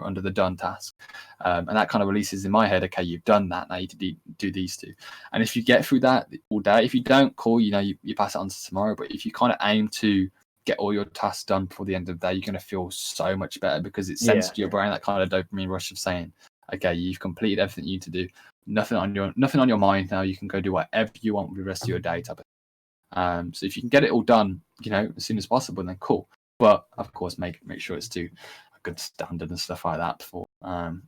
under the done task, and that kind of releases in my head, okay, you've done that, now you need to do these two. And if you get through that all day, if you don't call, you pass it on to tomorrow. But if you kind of aim to get all your tasks done before the end of the day, you're going to feel so much better because it sends to your brain that kind of dopamine rush of saying, okay, you've completed everything you need to do. Nothing on your mind now. You can go do whatever you want with the rest of your day. So if you can get it all done, as soon as possible, then cool. But of course, make sure it's to a good standard and stuff like that before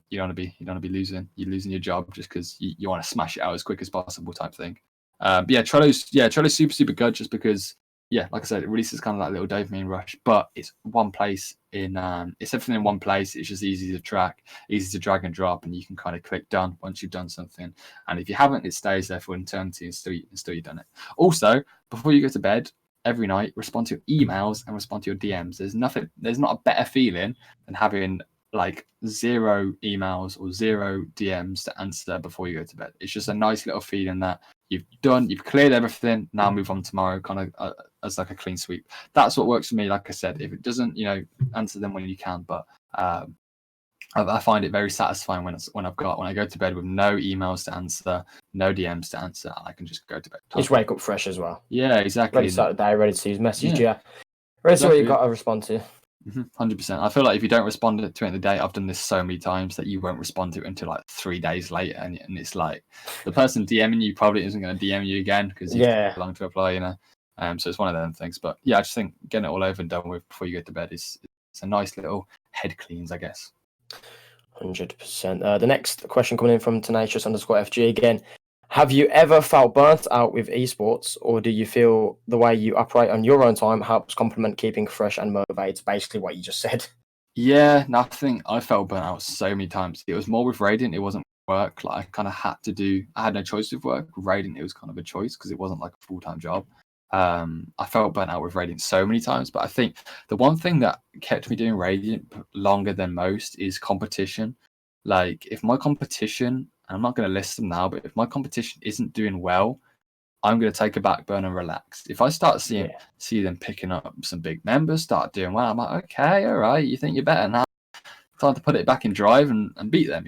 you don't want to be losing your job just because you want to smash it out as quick as possible type thing. But Trello's super good just because. Yeah, like I said, it releases kind of that little dopamine rush, but it's one place it's everything in one place. It's just easy to track, easy to drag and drop, and you can kind of click done once you've done something. And if you haven't, it stays there for eternity and still you've done it. Also, before you go to bed every night, respond to your emails and respond to your DMs. There's not a better feeling than having 0 emails or 0 DMs to answer before you go to bed. It's just a nice little feeling that you've cleared everything. Now move on tomorrow, kind of as like a clean sweep. That's what works for me. Like I said, if it doesn't, answer them when you can. But I find it very satisfying when I go to bed with no emails to answer, no DMs to answer, and I can just go to bed. Just wake up fresh as well. Yeah, exactly. Ready to start the day, ready to see his message. Yeah. Ready to see what you got to respond to. 100%. I feel like if you don't respond to it in the day, I've done this so many times that you won't respond to it until like 3 days later, and it's like the person DMing you probably isn't going to DM you again because you've too long to reply, So it's one of them things. But yeah, I just think getting it all over and done with before you go to bed is a nice little head cleans, I guess. 100%. The next question coming in from Tenacious_FG again. Have you ever felt burnt out with esports, or do you feel the way you operate on your own time helps complement keeping fresh and motivated? Basically what you just said. Yeah, nothing. I felt burnt out so many times. It was more with Radiant. It wasn't work. Like I kind of had to do. I had no choice with work. With Radiant, it was kind of a choice because it wasn't like a full-time job. I felt burnt out with Radiant so many times, but I think the one thing that kept me doing Radiant longer than most is competition. Like if my competition, and I'm not going to list them now, but if my competition isn't doing well, I'm going to take a back burner and relax. If I start see them picking up some big members, start doing well, I'm like, okay, all right, you think you're better now? Time to put it back in drive and beat them,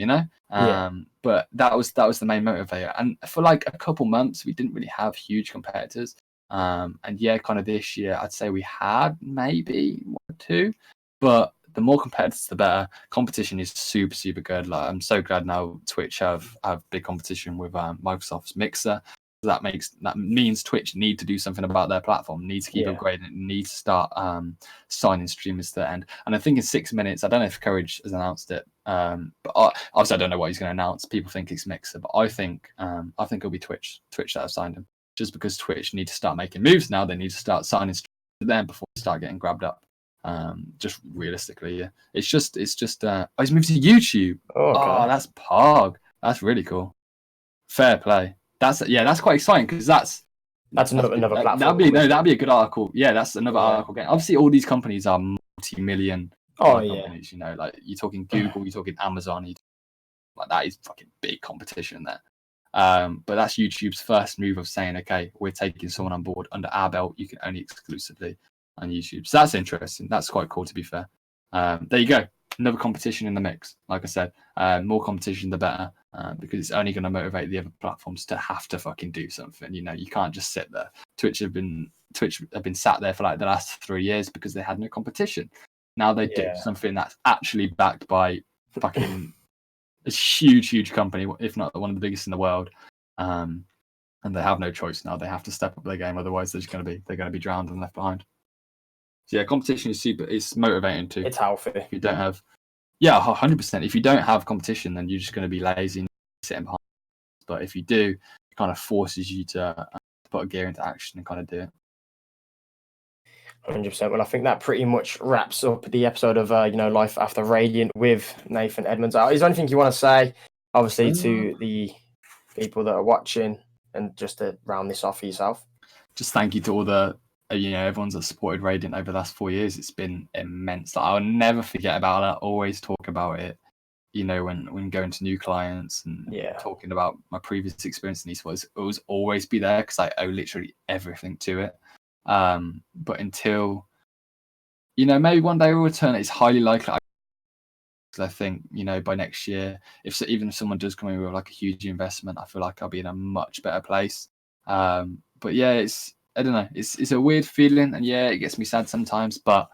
But that was the main motivator. And for like a couple months, we didn't really have huge competitors. And kind of this year, I'd say we had maybe 1 or 2, but the more competitors, the better. Competition is super, super good. Like I'm so glad now Twitch have big competition with Microsoft's Mixer. That means Twitch need to do something about their platform, need to keep upgrading, need to start signing streamers to the end. And I think in 6 minutes, I don't know if Courage has announced it, but obviously I don't know what he's going to announce. People think it's Mixer, but I think it'll be Twitch that have signed him. Just because Twitch need to start making moves now, they need to start signing streamers to them before they start getting grabbed up. Just realistically, it's just he's moved to YouTube. Oh, that's Pog. That's really cool. Fair play. That's quite exciting because that's another platform. That'd be a good article. Yeah, that's another article game. Obviously, all these companies are multi-million companies. Like you're talking Google, you're talking Amazon, like that is fucking big competition there. But that's YouTube's first move of saying, okay, we're taking someone on board under our belt. You can only exclusively on YouTube. So that's interesting. That's quite cool, to be fair. There you go. Another competition in the mix. Like I said, more competition, the better, because it's only going to motivate the other platforms to have to fucking do something. You can't just sit there. Twitch have been sat there for like the last 3 years because they had no competition. Now they do something that's actually backed by fucking a huge company, if not one of the biggest in the world. And they have no choice now. They have to step up their game, otherwise they're going to be drowned and left behind. So yeah, competition is super. It's motivating too. It's healthy. If you don't have, 100%. If you don't have competition, then you're just going to be lazy and sitting behind. But if you do, it kind of forces you to put a gear into action and kind of do it. 100%. Well, I think that pretty much wraps up the episode of Life After Radiant with Nathan Edmonds. Is there anything you want to say, obviously, to the people that are watching, and just to round this off for yourself? Just thank you to all the everyone's that supported Radiant over the last 4 years. It's been immense. Like, I'll never forget about it. I always talk about it. When going to new clients and talking about my previous experience in esports, it will always be there because I owe literally everything to it. But until maybe one day we'll return, it's highly likely. I think by next year, if someone does come in with like a huge investment, I feel like I'll be in a much better place. But yeah, I don't know. It's a weird feeling, and it gets me sad sometimes. But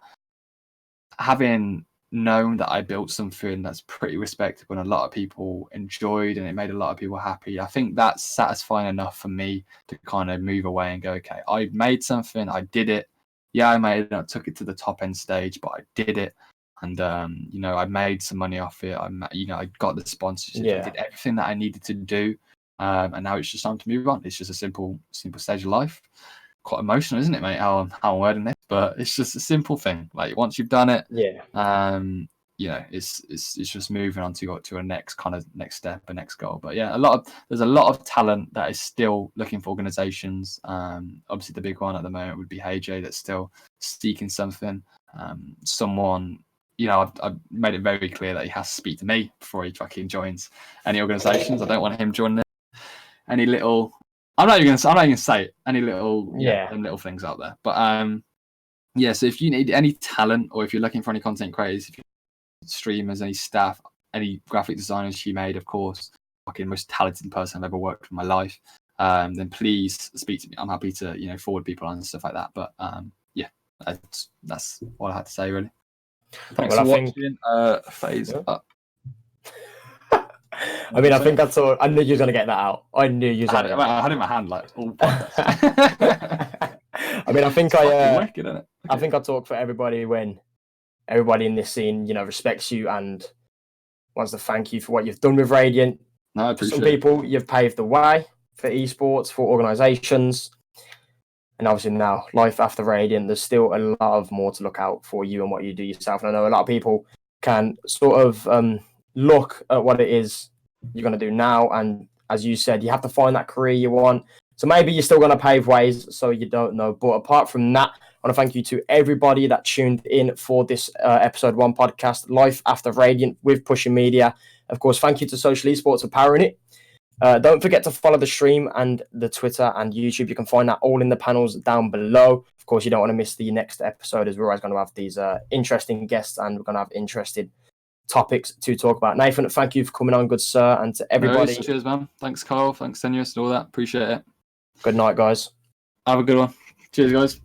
having known that I built something that's pretty respectable and a lot of people enjoyed, and it made a lot of people happy, I think that's satisfying enough for me to kind of move away and go, okay, I made something, I did it. Yeah, I made it. I took it to the top end stage, but I did it, and I made some money off it. I got the sponsorship. I did everything that I needed to do, and now it's just time to move on. It's just a simple stage of life. Quite emotional, isn't it, mate? How I'm wording this, but it's just a simple thing. Like once you've done it, it's just moving on to a next step, a next goal. But there's a lot of talent that is still looking for organizations. Obviously the big one at the moment would be HeyJ, that's still seeking something. Someone, I've made it very clear that he has to speak to me before he fucking joins any organizations. I don't want him joining any little I'm not even gonna say any little Yeah. them little things out there. But yeah. So if you need any talent, or if you're looking for any content creators, if you're streamers, any staff, any graphic designers you made, of course, fucking most talented person I've ever worked with in my life, then please speak to me. I'm happy to forward people on and stuff like that. But yeah, that's all I had to say really. Thanks for watching. Phase up. I mean, I think that's all. I knew you were gonna get that out. I knew you were gonna get that I had it in my hand like all podcast. I mean, I think wicked, isn't it? I think I talk for everybody when everybody in this scene, respects you and wants to thank you for what you've done with Radiant. No, I appreciate Some people, you've paved the way for esports, for organisations. And obviously now, life after Radiant, there's still a lot of more to look out for you and what you do yourself. And I know a lot of people can sort of look at what it is you're going to do now. And as you said, you have to find that career you want. So maybe you're still going to pave ways, so you don't know. But apart from that, I want to thank you to everybody that tuned in for this episode 1 podcast, Life After Radiant with Pushing Media. Of course, thank you to Social Esports for powering it. Don't forget to follow the stream and the Twitter and YouTube. You can find that all in the panels down below. Of course, you don't want to miss the next episode, as we're always going to have these interesting guests and we're going to have interesting topics to talk about. Nathan, thank you for coming on, good sir, and to everybody. Cheers, man. Thanks, Carl. Thanks, Tenuous, and all that. Appreciate it. Good night, guys. Have a good one. Cheers, guys.